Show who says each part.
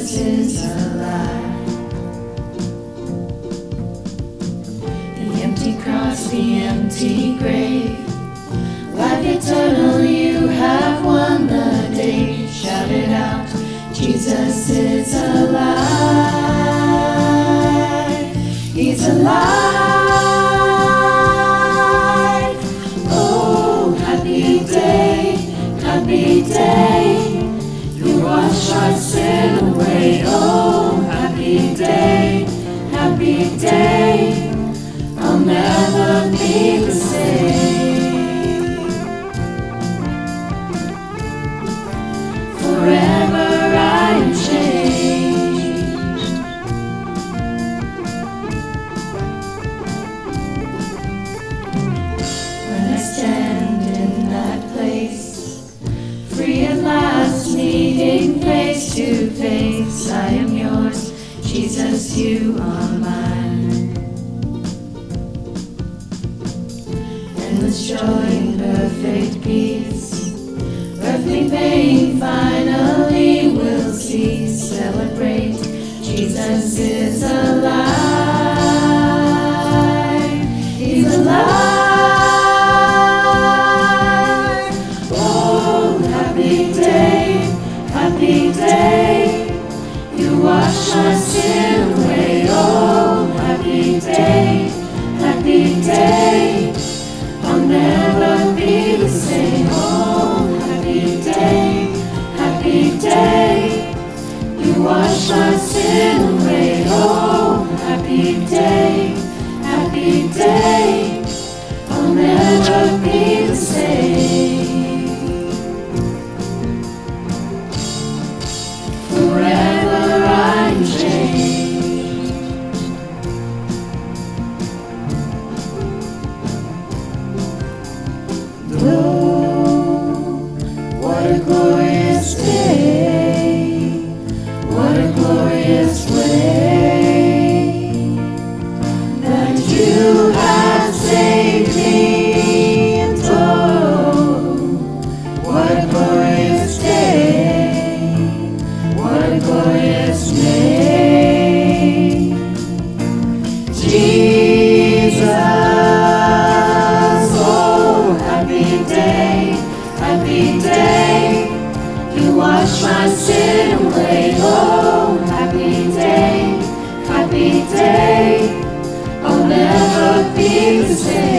Speaker 1: Jesus is alive. The empty cross, the empty grave, life eternal, you have won the day. Shout it out, Jesus is alive. He's alive. Oh, happy day, happy day. You wash our sin away. Oh, happy day, happy day. I'll never be the same. Forever I'm changed. When I stand in that place, free at last, meeting face to face, I am yours, Jesus, you are mine. Endless joy and perfect peace, earthly pain finally will cease. Celebrate, Jesus is alive. He's alive. Oh, happy day, happy day. You wash my sin away. Oh, happy day, happy day. I'll never be the same. Oh, happy day, happy day. You wash my sin away. Oh, happy day, happy day. I'll never be the same. Forever I'm changed. What a glorious day, what a glorious way that you have saved me. And oh, what a glorious day, what a glorious day. Jesus, oh, happy day, happy day. You wash my sin away. Oh, happy day, happy day. I'll never be the same.